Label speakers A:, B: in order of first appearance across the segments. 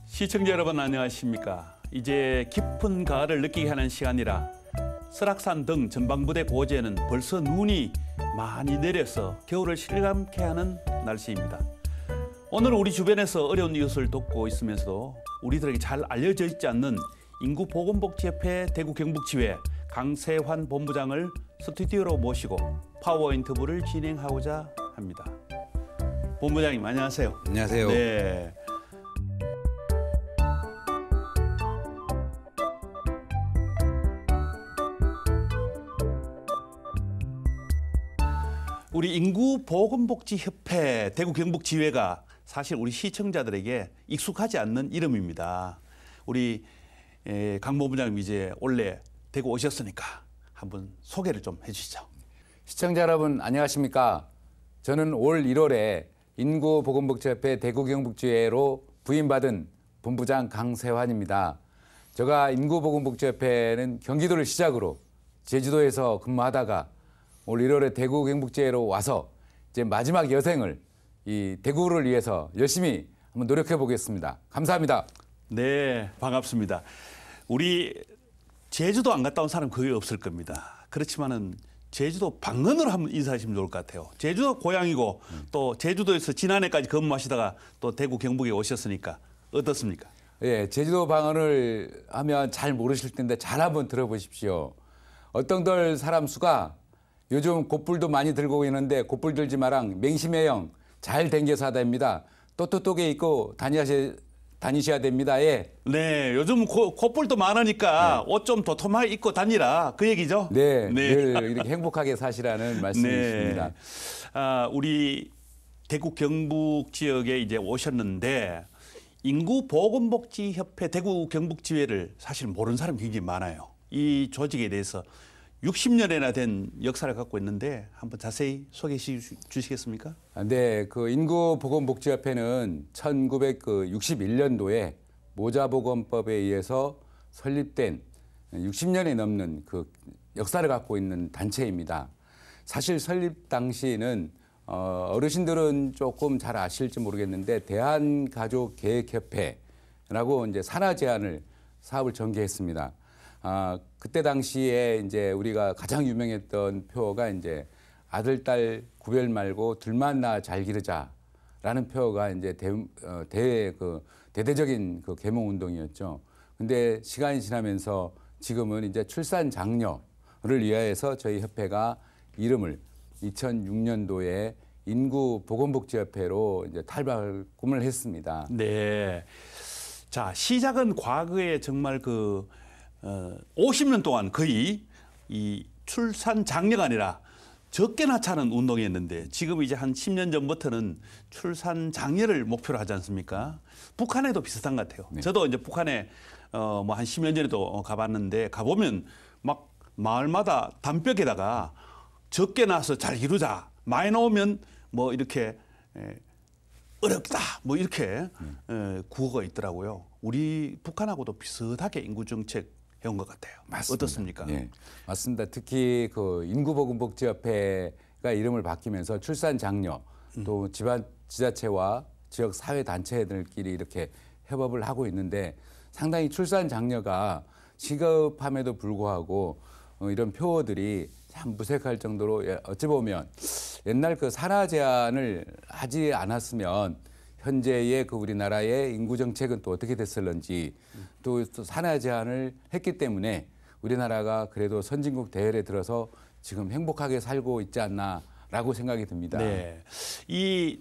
A: 시청자 여러분 안녕하십니까. 이제 깊은 가을을 느끼게 하는 시간이라 설악산 등 전방부대 고지에는 벌써 눈이 많이 내려서 겨울을 실감케 하는 날씨입니다. 오늘 우리 주변에서 어려운 이웃을 돕고 있으면서도 우리들에게 잘 알려져 있지 않는 인구보건복지협회 대구 경북지회 강세환 본부장을 스튜디오로 모시고 파워 인터뷰를 진행하고자 합니다. 본부장님 안녕하세요.
B: 안녕하세요.
A: 네. 우리 인구보건복지협회 대구 경북지회가 사실 우리 시청자들에게 익숙하지 않는 이름입니다. 우리 강 본부장님 이제 원래 대구 오셨으니까 한번 소개를 좀 해주시죠.
B: 시청자 여러분 안녕하십니까. 저는 올 1월에 인구보건복지협회 대구 경북지회로 부임받은 본부장 강세환입니다. 제가 인구보건복지협회는 경기도를 시작으로 제주도에서 근무하다가 올 1월에 대구 경북지회로 와서 이제 마지막 여생을 이 대구를 위해서 열심히 한번 노력해 보겠습니다. 감사합니다.
A: 네, 반갑습니다. 우리 제주도 안 갔다 온 사람 거의 없을 겁니다. 그렇지만은 제주도 방언으로 한번 인사하시면 좋을 것 같아요. 제주도 고향이고 또 제주도에서 지난해까지 근무하시다가 또 대구 경북에 오셨으니까 어떻습니까?
B: 예, 제주도 방언을 하면 잘 모르실 텐데 잘 한번 들어보십시오. 어떤들 사람 수가 요즘 곧불도 많이 들고 있는데 곧불 들지 마랑 맹심해영 잘 댕겨서 하답니다. 또또또게 입고 다니셔야 됩니다. 예.
A: 네, 요즘 곧불도 많으니까 옷 좀 도톰하게 입고 다니라 그 얘기죠?
B: 네, 늘 이렇게 행복하게 사시라는 말씀이십니다.
A: 네. 우리 대구 경북 지역에 이제 오셨는데 인구보건복지협회 대구 경북지회를 사실 모르는 사람이 굉장히 많아요. 이 조직에 대해서 60년이나 된 역사를 갖고 있는데 한번 자세히 소개해 주시겠습니까?
B: 네, 그 인구보건복지협회는 1961년도에 모자보건법에 의해서 설립된 60년이 넘는 그 역사를 갖고 있는 단체입니다. 사실 설립 당시에는 어르신들은 조금 잘 아실지 모르겠는데 대한가족계획협회라고 이제 산하 제한을 사업을 전개했습니다. 그때 당시에 이제 우리가 가장 유명했던 표어가 이제 아들, 딸 구별 말고 둘만 낳아 잘 기르자라는 표어가 이제 대대적인 그 계몽 운동이었죠. 근데 시간이 지나면서 지금은 이제 출산 장려를 위하여서 저희 협회가 이름을 2006년도에 인구보건복지협회로 이제 탈바꿈을 했습니다.
A: 네. 자, 시작은 과거에 정말 50년 동안 거의 이 출산 장려가 아니라 적게 낳자는 운동이었는데 지금 이제 한 10년 전부터는 출산 장려를 목표로 하지 않습니까? 북한에도 비슷한 것 같아요. 네. 저도 이제 북한에 뭐 한 10년 전에도 가봤는데 가보면 막 마을마다 담벼락에다가 적게 낳아서 잘 이루자. 많이 나오면 뭐 이렇게 어렵다. 뭐 이렇게 구호가 있더라고요. 우리 북한하고도 비슷하게 인구 정책 해온 것 같아요.
B: 맞습니다.
A: 어떻습니까?
B: 예, 맞습니다. 특히 그 인구보건복지협회가 이름을 바뀌면서 출산 장려 또 지자체와 지역 사회 단체들끼리 이렇게 협업을 하고 있는데 상당히 출산 장려가 시급함에도 불구하고 이런 표어들이 참 무색할 정도로 어찌 보면 옛날 그 산하 제한을 하지 않았으면 현재의 그 우리나라의 인구 정책은 또 어떻게 됐을런지 또 산하 제한을 했기 때문에 우리나라가 그래도 선진국 대열에 들어서 지금 행복하게 살고 있지 않나라고 생각이 듭니다.
A: 네, 이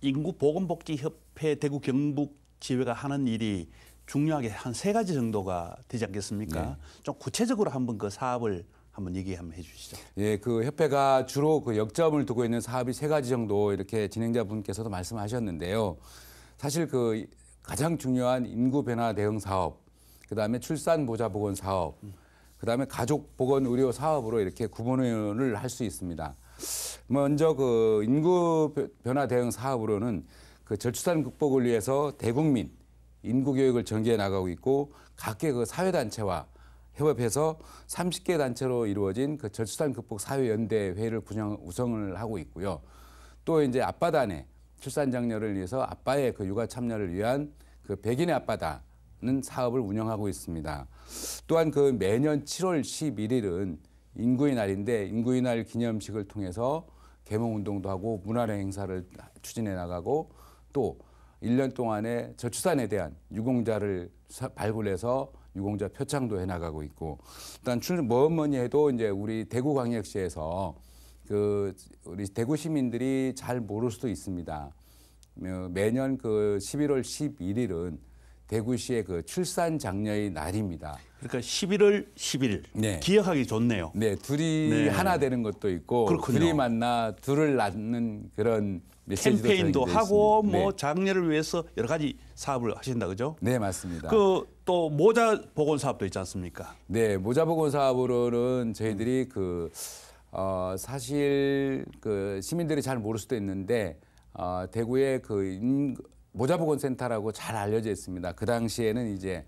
A: 인구보건복지협회 대구 경북지회가 하는 일이 중요하게 한 3가지 정도가 되지 않겠습니까? 네. 좀 구체적으로 한번 그 사업을 한번 얘기 한번 해주시죠.
B: 예, 그 협회가 주로 그 역점을 두고 있는 사업이 3가지 정도 이렇게 진행자분께서도 말씀하셨는데요. 사실 그 가장 중요한 인구 변화 대응 사업, 그다음에 출산 보자 보건 사업, 그다음에 가족 보건 의료 사업으로 이렇게 구분을 할 수 있습니다. 먼저 그 인구 변화 대응 사업으로는 그 저출산 극복을 위해서 대국민 인구 교육을 전개해 나가고 있고 각계 그 사회 단체와 협업해서 30개 단체로 이루어진 그 저출산 극복 사회연대 회의를 구성을 하고 있고요. 또 이제 아빠단에 출산 장려를 위해서 아빠의 그 육아 참여를 위한 그 백인의 아빠단은 사업을 운영하고 있습니다. 또한 그 매년 7월 11일은 인구의 날인데 인구의 날 기념식을 통해서 계몽 운동도 하고 문화령 행사를 추진해 나가고 또 1년 동안에 저출산에 대한 유공자를 발굴해서 유공자 표창도 해나가고 있고, 일단 뭐니 해도 이제 우리 대구광역시에서 그 우리 대구 시민들이 잘 모를 수도 있습니다. 매년 그 11월 11일은 대구시의 그 출산 장려의 날입니다.
A: 그러니까 11월 10일
B: 네.
A: 기억하기 좋네요.
B: 네, 둘이
A: 네.
B: 하나 되는 것도 있고,
A: 그렇군요.
B: 둘이 만나 둘을 낳는 그런 메시지도
A: 캠페인도
B: 적용돼
A: 하고
B: 있습니다.
A: 뭐
B: 네.
A: 장려를 위해서 여러 가지 사업을 하신다 그죠?
B: 네, 맞습니다.
A: 그 또 모자 보건 사업도 있지 않습니까?
B: 네, 모자 보건 사업으로는 저희들이 사실 그 시민들이 잘 모를 수도 있는데 대구에 그 모자 보건 센터라고 잘 알려져 있습니다. 그 당시에는 이제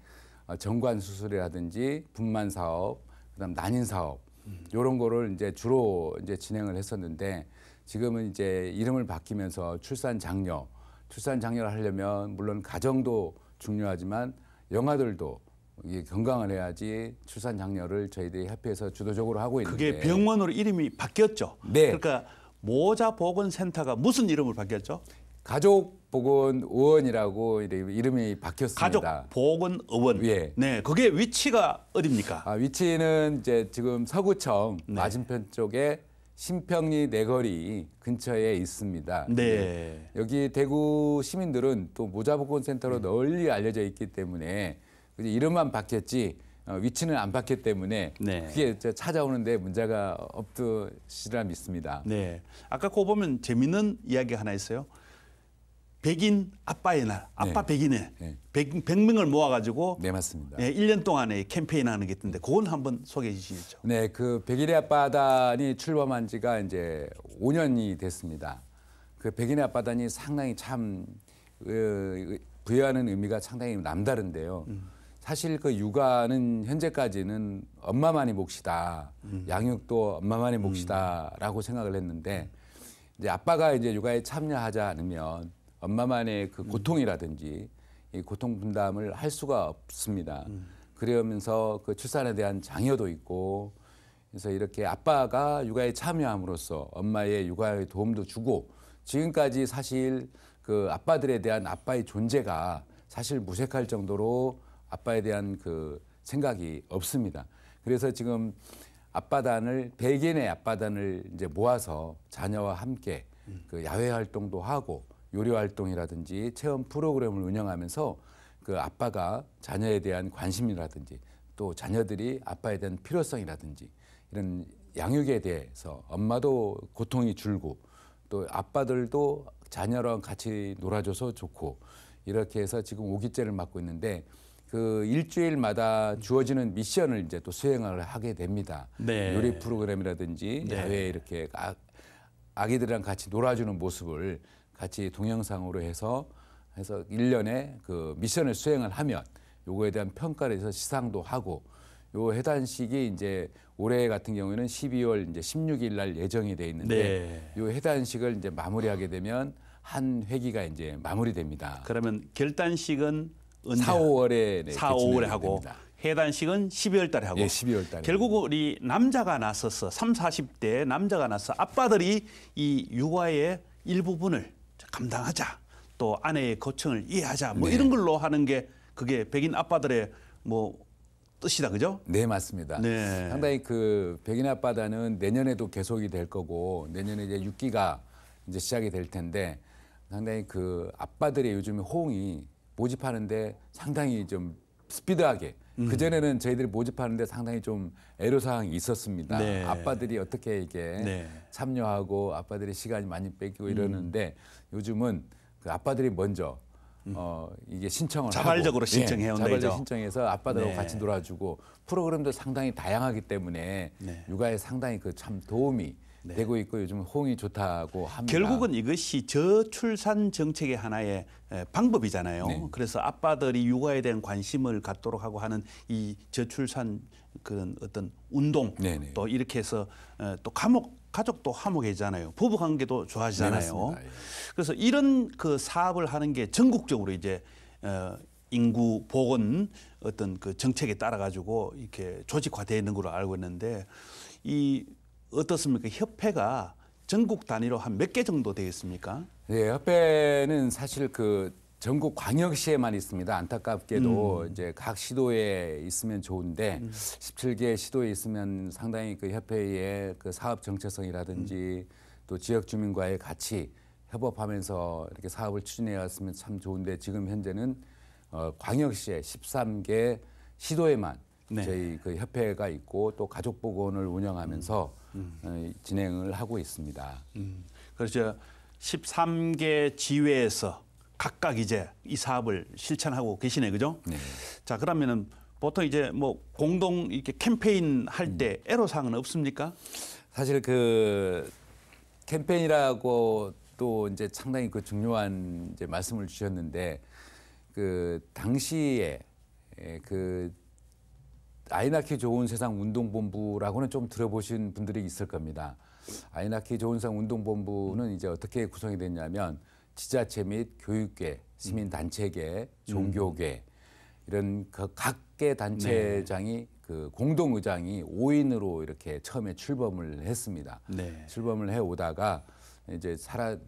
B: 정관 수술이라든지 분만 사업, 그다음 난임 사업 이런 거를 이제 주로 이제 진행을 했었는데, 지금은 이제 이름을 바뀌면서 출산 장려를 하려면 물론 가정도 중요하지만 영아들도 이게 건강을 해야지 출산 장려를 저희들이 협회에서 주도적으로 하고 있는데,
A: 그게 병원으로 이름이 바뀌었죠.
B: 네.
A: 그러니까 모자 보건 센터가 무슨 이름을 바뀌었죠?
B: 가족보건의원이라고 이름이 바뀌었습니다.
A: 가족보건의원.
B: 예.
A: 네, 그게 위치가 어디입니까?
B: 위치는 이제 지금 서구청
A: 네.
B: 맞은편 쪽에 신평리 내거리 근처에 있습니다.
A: 네.
B: 여기 대구 시민들은 또 모자보건센터로 널리 알려져 있기 때문에 이름만 바뀌었지 위치는 안 바뀌었기 때문에
A: 네.
B: 그게 찾아오는데 문제가 없으시리라 믿습니다.
A: 네. 아까 그 보면 재밌는 이야기 하나 있어요. 백인 아빠의 날, 아빠
B: 네.
A: 백인의
B: 네.
A: 100명을 모아가지고
B: 네, 맞습니다.
A: 1년 동안에 캠페인 하는 게 있던데 그건 한번 소개해 주시죠.
B: 네, 그 백일의 아빠단이 출범한 지가 이제 5년이 됐습니다. 그 백일의 아빠단이 상당히 참 부여하는 의미가 상당히 남다른데요. 사실 그 육아는 현재까지는 엄마만의 몫이다. 양육도 엄마만의 몫이다라고 생각을 했는데, 이제 아빠가 이제 육아에 참여하지 않으면 엄마만의 그 고통이라든지 이 고통 분담을 할 수가 없습니다. 그러면서 그 출산에 대한 장려도 있고, 그래서 이렇게 아빠가 육아에 참여함으로써 엄마의 육아에 도움도 주고, 지금까지 사실 그 아빠들에 대한 아빠의 존재가 사실 무색할 정도로 아빠에 대한 그 생각이 없습니다. 그래서 지금 백인의 아빠단을 이제 모아서 자녀와 함께 그 야외 활동도 하고 요리 활동이라든지 체험 프로그램을 운영하면서 그 아빠가 자녀에 대한 관심이라든지 또 자녀들이 아빠에 대한 필요성이라든지 이런 양육에 대해서 엄마도 고통이 줄고 또 아빠들도 자녀랑 같이 놀아줘서 좋고, 이렇게 해서 지금 5기째를 맡고 있는데 그 일주일마다 주어지는 미션을 이제 또 수행을 하게 됩니다.
A: 네.
B: 요리 프로그램이라든지
A: 네.
B: 야외에 이렇게 아기들이랑 같이 놀아주는 모습을 같이 동영상으로 해서 1년에 그 미션을 수행을 하면 요거에 대한 평가를 해서 시상도 하고, 요 해단식이 이제 올해 같은 경우에는 12월 이제 16일 날 예정이 돼 있는데,
A: 네.
B: 요 해단식을 이제 마무리하게 되면 한 회기가 이제 마무리됩니다.
A: 그러면 결단식은 언제?
B: 4, 5월에
A: 4, 5월에 하고 해단식은 12월 달에 하고.
B: 예, 12월 달에.
A: 결국 우리 남자가 나서서 3, 40대 남자가 나서 아빠들이 이 육아의 일부분을 감당하자. 또 아내의 고충을 이해하자. 뭐
B: 네.
A: 이런 걸로 하는 게 그게 백인 아빠들의 뭐 뜻이다. 그죠?
B: 네, 맞습니다.
A: 네.
B: 상당히 그 백인 아빠단은 내년에도 계속이 될 거고, 내년에 이제 6기가 이제 시작이 될 텐데, 상당히 그 아빠들의 요즘 호응이 모집하는데 상당히 좀 스피드하게, 그전에는 저희들이 모집하는데 상당히 좀 애로사항이 있었습니다.
A: 네.
B: 아빠들이 어떻게 이게
A: 네.
B: 참여하고 아빠들이 시간이 많이 뺏기고 이러는데, 요즘은 그 아빠들이 먼저 이게 신청을
A: 자발적으로
B: 하고,
A: 신청해 온다,
B: 자발적으로
A: 이죠?
B: 신청해서 아빠들하고
A: 네.
B: 같이 놀아주고, 프로그램도 상당히 다양하기 때문에
A: 네.
B: 육아에 상당히 그 참 도움이 되고 있고 요즘 호응이 좋다고 합니다.
A: 결국은 이것이 저출산 정책의 하나의 방법이잖아요.
B: 네.
A: 그래서 아빠들이 육아에 대한 관심을 갖도록 하고 하는 이 저출산 그런 어떤 운동
B: 네네.
A: 또 이렇게 해서 또 가족도 화목해지잖아요. 부부 관계도 좋아지잖아요.
B: 네, 맞습니다. 예.
A: 그래서 이런 그 사업을 하는 게 전국적으로 이제 인구 보건 어떤 그 정책에 따라 가지고 이렇게 조직화되어 있는 걸로 알고 있는데 이 어떻습니까? 협회가 전국 단위로 한 몇 개 정도 되겠습니까?
B: 네, 협회는 사실 그 전국 광역시에만 있습니다. 안타깝게도 이제 각 시도에 있으면 좋은데 17개 시도에 있으면 상당히 그 협회의 그 사업 정체성이라든지 또 지역 주민과의 같이 협업하면서 이렇게 사업을 추진해 왔으면 참 좋은데 지금 현재는 광역시에 13개 시도에만
A: 네.
B: 저희 그 협회가 있고 또 가족보건을 운영하면서 진행을 하고 있습니다.
A: 그래서 13개 지회에서 각각 이제 이 사업을 실천하고 계시네, 그죠?
B: 네.
A: 자, 그러면은 보통 이제 뭐 공동 이렇게 캠페인 할 때 애로사항은 없습니까?
B: 사실 그 캠페인이라고 또 이제 상당히 그 중요한 이제 말씀을 주셨는데 그 당시에 그 아이 낳기 좋은 세상 운동본부라고는 좀 들어보신 분들이 있을 겁니다. 아이 낳기 좋은 세상 운동본부는 이제 어떻게 구성이 됐냐면 지자체 및 교육계, 시민단체계, 종교계 이런 그 각계 단체장이 그 공동의장이 5인으로 이렇게 처음에 출범을 했습니다.
A: 네.
B: 출범을 해 오다가 이제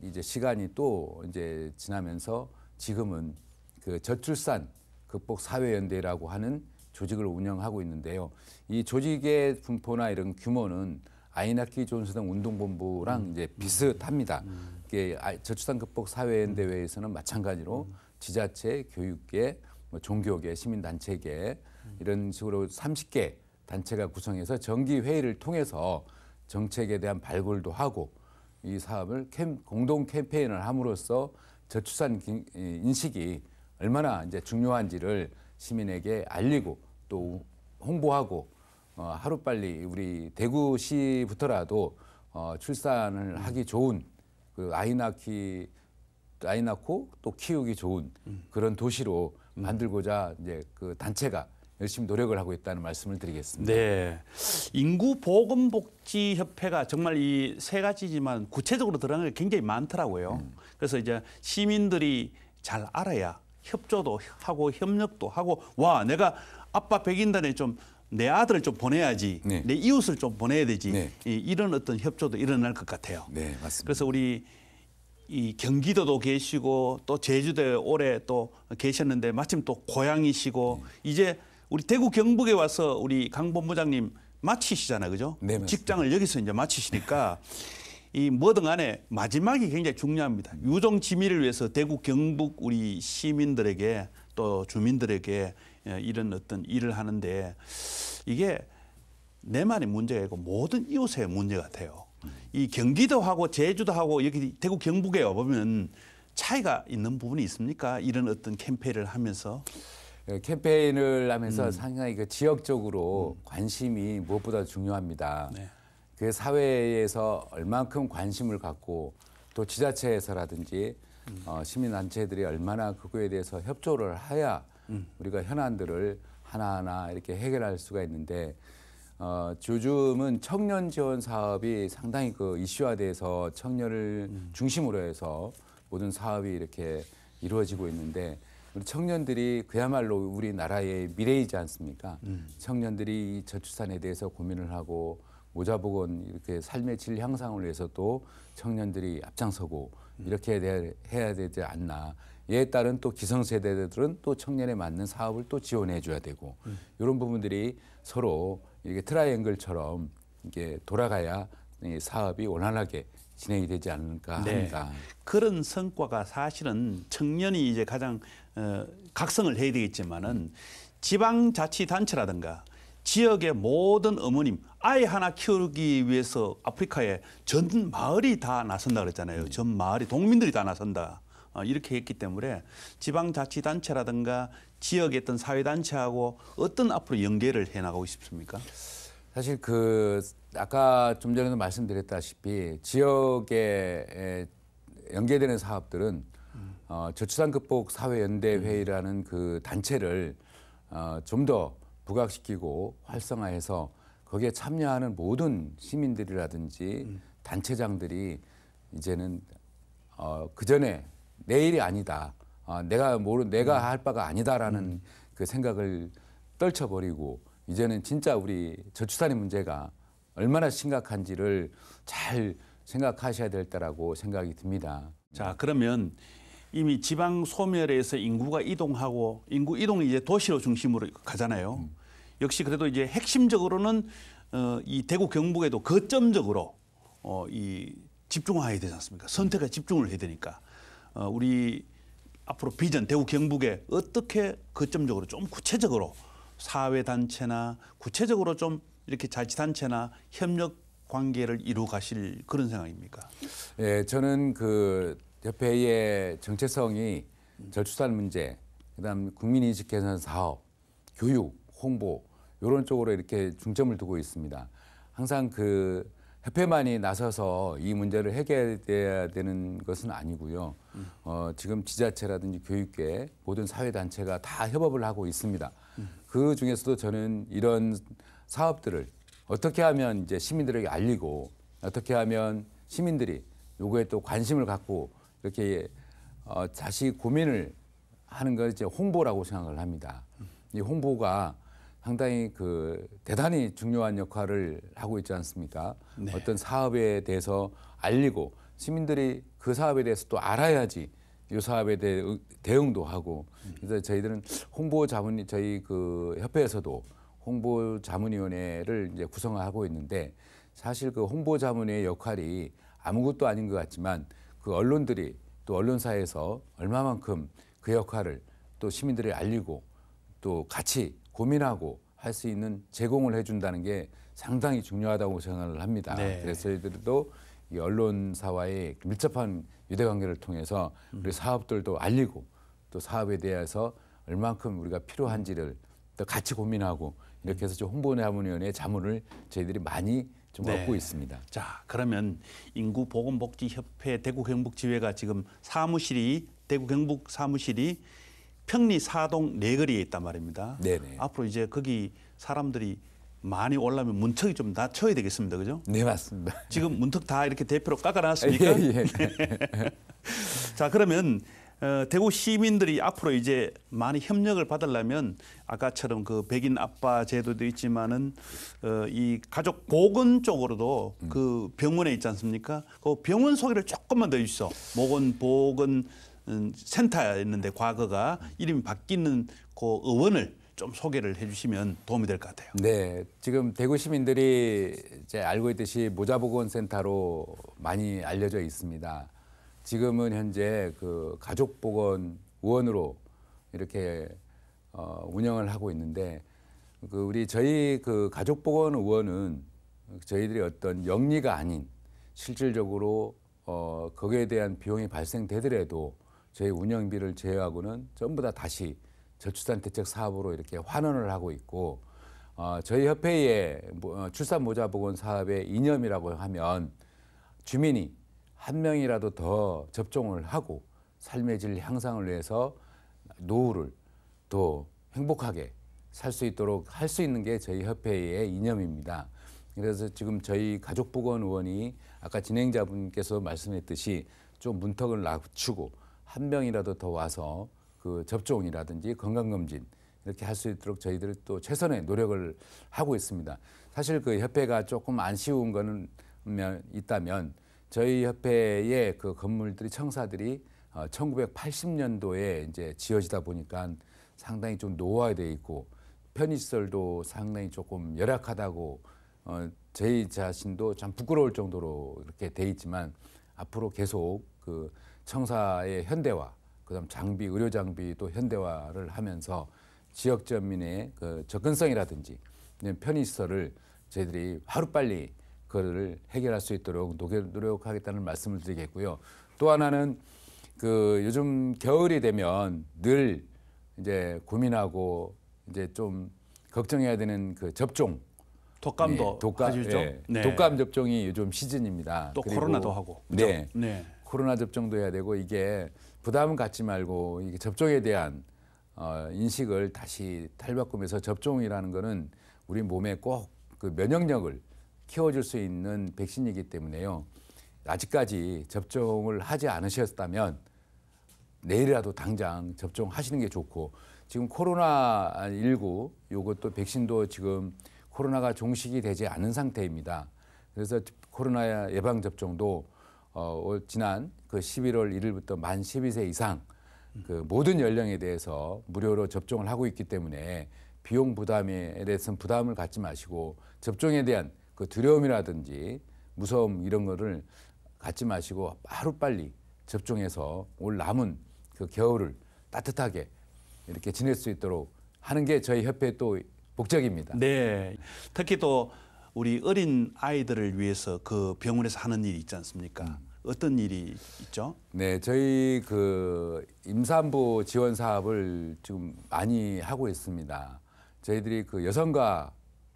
B: 이제 시간이 또 이제 지나면서 지금은 그 저출산 극복 사회연대라고 하는 조직을 운영하고 있는데요. 이 조직의 분포나 이런 규모는 아이 낳기 좋은 세상 운동본부랑 이제 비슷합니다. 이게 저출산 극복 사회연대회에서는 마찬가지로 지자체, 교육계, 뭐 종교계, 시민단체계 이런 식으로 30개 단체가 구성해서 정기 회의를 통해서 정책에 대한 발굴도 하고 이 사업을 공동 캠페인을 함으로써 저출산 인식이 얼마나 이제 중요한지를 시민에게 알리고 또 홍보하고 하루빨리 우리 대구시부터라도 출산을 하기 좋은 그 아이 낳고 또 키우기 좋은 그런 도시로 만들고자 이제 그 단체가 열심히 노력을 하고 있다는 말씀을 드리겠습니다.
A: 네. 인구보건복지협회가 정말 이 세 가지지만 구체적으로 들어가는 게 굉장히 많더라고요. 그래서 이제 시민들이 잘 알아야 협조도 하고 협력도 하고 와 내가 아빠 백인단에 좀 내 아들을 좀 보내야지
B: 네.
A: 내 이웃을 좀 보내야 되지
B: 네.
A: 이런 어떤 협조도 일어날 것 같아요.
B: 네, 맞습니다.
A: 그래서 우리 이 경기도도 계시고 또 제주도에 오래 또 계셨는데 마침 또 고향이시고 이제 우리 대구 경북에 와서 우리 강 본부장님 마치시잖아요, 그죠?
B: 네, 맞습니다.
A: 직장을 여기서 이제 마치시니까 이 뭐든 간에 마지막이 굉장히 중요합니다. 유종지미를 위해서 대구 경북 우리 시민들에게 또 주민들에게 이런 어떤 일을 하는데 이게 내만의 문제가 아니고 모든 이웃의 문제 같아요. 이 경기도하고 제주도하고 여기 대구 경북에 와보면 차이가 있는 부분이 있습니까? 이런 어떤 캠페인을 하면서.
B: 캠페인을 하면서 상당히 그 지역적으로 관심이 무엇보다 중요합니다.
A: 네.
B: 그 사회에서 얼만큼 관심을 갖고 또 지자체에서라든지 시민단체들이 얼마나 그거에 대해서 협조를 해야 우리가 현안들을 하나하나 이렇게 해결할 수가 있는데 요즘은 청년 지원 사업이 상당히 그 이슈화돼서 청년을 중심으로 해서 모든 사업이 이렇게 이루어지고 있는데 우리 청년들이 그야말로 우리나라의 미래이지 않습니까? 청년들이 이 저출산에 대해서 고민을 하고 모자보건 이렇게 삶의 질 향상을 위해서도 청년들이 앞장서고 이렇게 해야 되지 않나. 이에 따른 또 기성세대들은 또 청년에 맞는 사업을 또 지원해 줘야 되고 이런 부분들이 서로 이렇게 트라이앵글처럼 이게 돌아가야 이 사업이 원활하게 진행이 되지 않을까 합니다.
A: 네. 그런 성과가 사실은 청년이 이제 가장 각성을 해야 되겠지만은 지방자치단체라든가 지역의 모든 어머님 아이 하나 키우기 위해서 아프리카에 전 마을이 다 나선다 그랬잖아요. 전 마을이 동민들이 다 나선다. 이렇게 했기 때문에 지방자치단체라든가 지역의 어떤 사회단체하고 어떤 앞으로 연계를 해나가고 싶습니까?
B: 사실 그 아까 좀 전에도 말씀드렸다시피 지역에 연계되는 사업들은 저출산 극복 사회연대회의라는 그 단체를 좀 더 부각시키고 활성화해서 거기에 참여하는 모든 시민들이라든지 단체장들이 이제는 그 전에 내 일이 아니다. 내가 할 바가 아니다라는 그 생각을 떨쳐버리고 이제는 진짜 우리 저출산의 문제가 얼마나 심각한지를 잘 생각하셔야 될 때라고 생각이 듭니다.
A: 자, 그러면 이미 지방 소멸에서 인구가 이동하고 인구 이동이 이제 도시로 중심으로 가잖아요. 역시 그래도 이제 핵심적으로는 이 대구 경북에도 거점적으로 이 집중화해야 되지 않습니까? 선택에 집중을 해야 되니까 우리 앞으로 비전 대구 경북에 어떻게 거점적으로 좀 구체적으로 사회 단체나 구체적으로 좀 이렇게 자치단체나 협력 관계를 이루어 가실 그런 생각입니까?
B: 예, 저는 그 협회의 정체성이 저출산 문제, 그다음 국민인식 개선 사업, 교육, 홍보 이런 쪽으로 이렇게 중점을 두고 있습니다. 항상 그 협회만이 나서서 이 문제를 해결해야 되는 것은 아니고요. 지금 지자체라든지 교육계 모든 사회단체가 다 협업을 하고 있습니다. 그 중에서도 저는 이런 사업들을 어떻게 하면 이제 시민들에게 알리고 어떻게 하면 시민들이 요거에 또 관심을 갖고 이렇게 다시 고민을 하는 걸 이제 홍보라고 생각을 합니다. 이 홍보가 상당히 그 대단히 중요한 역할을 하고 있지 않습니까?
A: 네.
B: 어떤 사업에 대해서 알리고 시민들이 그 사업에 대해서 또 알아야지 이 사업에 대해 대응도 하고 그래서 저희들은 저희 그 협회에서도 홍보자문위원회를 이제 구성하고 있는데 사실 그 홍보자문회의 역할이 아무것도 아닌 것 같지만 그 언론들이 또 언론사에서 얼마만큼 그 역할을 또 시민들이 알리고 또 같이 고민하고 할 수 있는 제공을 해준다는 게 상당히 중요하다고 생각을 합니다.
A: 네.
B: 그래서 저희들도 이 언론사와의 밀접한 유대관계를 통해서 우리 사업들도 알리고 또 사업에 대해서 얼만큼 우리가 필요한지를 또 같이 고민하고 이렇게 해서 홍보자문위원회 자문을 저희들이 많이 좀
A: 네.
B: 얻고 있습니다.
A: 자, 그러면 인구보건복지협회 대구 경북지회가 지금 대구 경북 사무실이 평리 사동 내거리에 있단 말입니다.
B: 네네.
A: 앞으로 이제 거기 사람들이 많이 올라면 문턱이 좀 낮춰야 되겠습니다, 그죠?
B: 네, 맞습니다.
A: 지금 문턱 다 이렇게 대표로 깎아놨습니까?
B: 예, 예.
A: 자, 그러면 대구 시민들이 앞으로 이제 많이 협력을 받으려면 아까처럼 그 백인 아빠 제도도 있지만은 이 가족 보건 쪽으로도 그 병원에 있지 않습니까? 그 병원 소개를 조금만 더 해주시죠. 보건 센터였는데 과거가 이름이 바뀌는 그 의원을 좀 소개를 해주시면 도움이 될 것 같아요.
B: 네, 지금 대구 시민들이 이제 알고 있듯이 모자보건센터로 많이 알려져 있습니다. 지금은 현재 그 가족보건의원으로 이렇게 운영을 하고 있는데 저희 그 가족보건의원은 저희들이 어떤 영리가 아닌 실질적으로 거기에 대한 비용이 발생되더라도 저희 운영비를 제외하고는 전부 다 다시 저출산 대책 사업으로 이렇게 환원을 하고 있고 저희 협회의 출산 모자 보건 사업의 이념이라고 하면 주민이 한 명이라도 더 접종을 하고 삶의 질 향상을 위해서 노후를 또 행복하게 살 수 있도록 할 수 있는 게 저희 협회의 이념입니다. 그래서 지금 저희 가족보건의원이 아까 진행자분께서 말씀했듯이 좀 문턱을 낮추고 한 명이라도 더 와서 그 접종이라든지 건강검진 이렇게 할 수 있도록 저희들이 또 최선의 노력을 하고 있습니다. 사실 그 협회가 조금 안 쉬운 거는 있다면 저희 협회의 그 건물들이 청사들이 1980년도에 이제 지어지다 보니까 상당히 좀 노화되어 있고 편의시설도 상당히 조금 열악하다고 저희 자신도 참 부끄러울 정도로 이렇게 돼 있지만 앞으로 계속 그 청사의 현대화, 그다음 장비, 의료 장비도 현대화를 하면서 지역 전민의 그 접근성이라든지 편의시설을 저희들이 하루빨리 그거를 해결할 수 있도록 노력하겠다는 말씀을 드리겠고요. 또 하나는 그 요즘 겨울이 되면 늘 이제 고민하고 이제 좀 걱정해야 되는 그 접종.
A: 독감도 하시죠?
B: 네. 독감 접종이 요즘 시즌입니다.
A: 또
B: 그리고
A: 코로나도 하고. 그죠?
B: 네.
A: 네.
B: 코로나 접종도 해야 되고 이게 부담은 갖지 말고 이게 접종에 대한 인식을 다시 탈바꿈해서 접종이라는 거는 우리 몸에 꼭 그 면역력을 키워줄 수 있는 백신이기 때문에요. 아직까지 접종을 하지 않으셨다면 내일이라도 당장 접종하시는 게 좋고, 지금 코로나19 요것도 백신도 지금 코로나가 종식이 되지 않은 상태입니다. 그래서 코로나 예방 접종도 지난 그 11월 1일부터 만 12세 이상 그 모든 연령에 대해서 무료로 접종을 하고 있기 때문에 비용 부담에 대해서는 부담을 갖지 마시고, 접종에 대한 그 두려움이라든지 무서움 이런 거를 갖지 마시고 하루빨리 접종해서 올 남은 그 겨울을 따뜻하게 이렇게 지낼 수 있도록 하는 게 저희 협회의 또 목적입니다.
A: 네. 특히 또 우리 어린 아이들을 위해서 그 병원에서 하는 일이 있지 않습니까? 어떤 일이 있죠?
B: 네, 저희 그 임산부 지원 사업을 지금 많이 하고 있습니다. 저희들이 그 여성과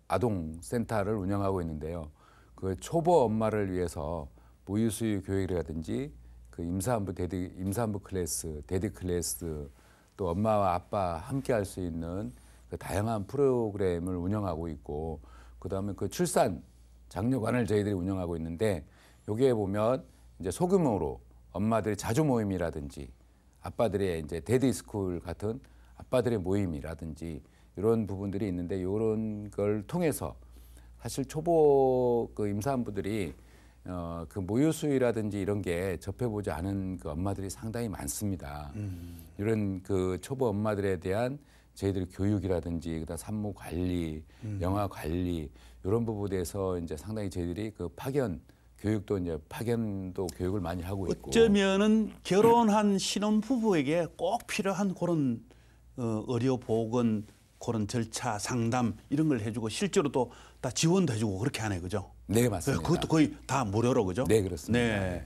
B: 아동 센터를 운영하고 있는데요. 그 초보 엄마를 위해서 모유수유 교육이라든지 그 임산부 클래스, 데디 클래스, 또 엄마와 아빠 함께 할 수 있는 그 다양한 프로그램을 운영하고 있고, 그다음에 그 출산 장려관을 저희들이 운영하고 있는데, 여기에 보면 이제 소규모로 엄마들의 자주 모임이라든지 아빠들의 이제 데디 스쿨 같은 아빠들의 모임이라든지 이런 부분들이 있는데, 이런 걸 통해서 사실 초보 그 임산부들이 그 모유수유라든지 이런 게 접해보지 않은 그 엄마들이 상당히 많습니다. 이런 그 초보 엄마들에 대한 저희들이 교육이라든지 그다음 산모 관리, 영아 관리 이런 부분에서 이제 상당히 저희들이 그 파견 교육도 이제 파견도 교육을 많이 하고 있고,
A: 어쩌면은 결혼한 신혼 부부에게 꼭 필요한 그런 의료 보건, 그런 절차 상담 이런 걸 해주고 실제로 또 다 지원도 해주고 그렇게 하네, 그죠?
B: 네, 맞습니다.
A: 그것도 거의 다 무료로, 그죠?
B: 네, 그렇습니다.
A: 네.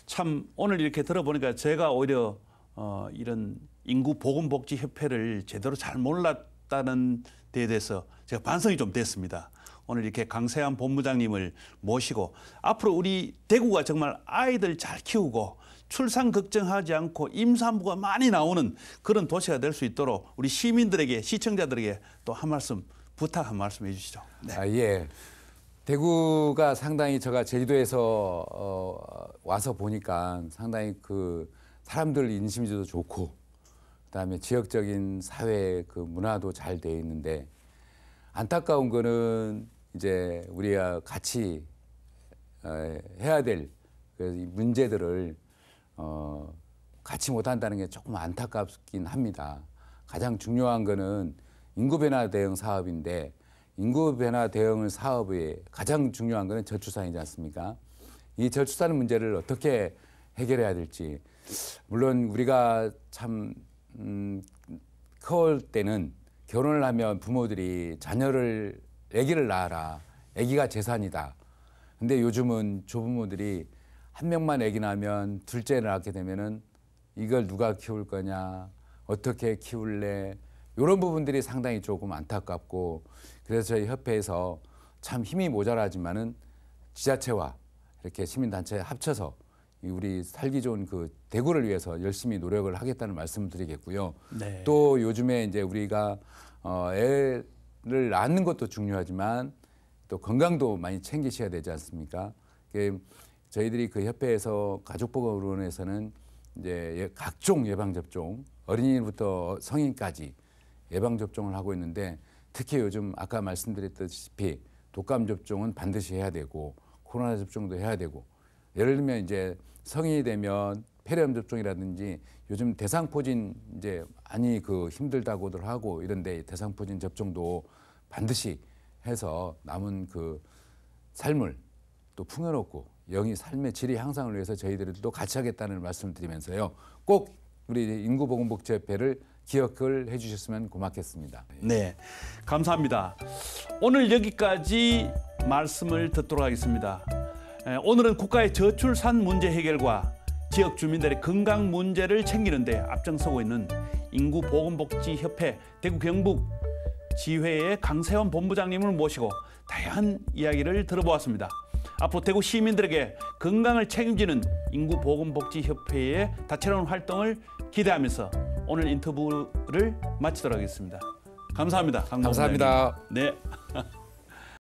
A: 참 오늘 이렇게 들어보니까 제가 오히려 이런 인구보건복지협회를 제대로 잘 몰랐다는 데에 대해서 제가 반성이 좀 됐습니다. 오늘 이렇게 강세한 본부장님을 모시고 앞으로 우리 대구가 정말 아이들 잘 키우고 출산 걱정하지 않고 임산부가 많이 나오는 그런 도시가 될 수 있도록 우리 시민들에게, 시청자들에게 또 한 말씀, 부탁 한 말씀 해주시죠. 네.
B: 예. 대구가 상당히 제가 제주도에서 와서 보니까 상당히 그 사람들 인심도 좋고, 그다음에 지역적인 사회 그 문화도 잘 돼 있는데, 안타까운 거는 이제 우리가 같이 해야 될 그 문제들을 같이 못한다는 게 조금 안타깝긴 합니다. 가장 중요한 거는 인구변화 대응 사업인데, 인구변화 대응 사업의 가장 중요한 거는 저출산이지 않습니까? 이 저출산 문제를 어떻게 해결해야 될지, 물론 우리가 참 커올 때는 결혼을 하면 부모들이 아기를 낳아라, 아기가 재산이다. 근데 요즘은 조부모들이 한 명만 아기 낳으면 둘째를 낳게 되면은 이걸 누가 키울 거냐, 어떻게 키울래, 이런 부분들이 상당히 조금 안타깝고, 그래서 저희 협회에서 참 힘이 모자라지만은 지자체와 이렇게 시민단체 합쳐서 우리 살기 좋은 그 대구를 위해서 열심히 노력을 하겠다는 말씀을 드리겠고요.
A: 네.
B: 또 요즘에 이제 우리가 애를 낳는 것도 중요하지만 또 건강도 많이 챙기셔야 되지 않습니까? 저희들이 그 협회에서 가족보건의원에서는 이제 각종 예방접종, 어린이부터 성인까지 예방접종을 하고 있는데, 특히 요즘 아까 말씀드렸다시피 독감 접종은 반드시 해야 되고, 코로나 접종도 해야 되고, 예를 들면 이제 성인이 되면 폐렴 접종이라든지 요즘 대상포진 이제 많이 그 힘들다고들 하고 이런데, 대상포진 접종도 반드시 해서 남은 그 삶을 또 풍요롭고 영희 삶의 질의 향상을 위해서 저희들도 같이 하겠다는 말씀을 드리면서요, 꼭 우리 인구보건복지협회를 기억을 해주셨으면 고맙겠습니다.
A: 네, 감사합니다. 오늘 여기까지 말씀을 듣도록 하겠습니다. 오늘은 국가의 저출산 문제 해결과 지역 주민들의 건강 문제를 챙기는 데 앞장서고 있는 인구보건복지협회 대구 경북 지회의 강세원 본부장님을 모시고 다양한 이야기를 들어보았습니다. 앞으로 대구 시민들에게 건강을 책임지는 인구보건복지협회의 다채로운 활동을 기대하면서 오늘 인터뷰를 마치도록 하겠습니다. 감사합니다. 강
B: 감사합니다.
A: 본부장님. 네.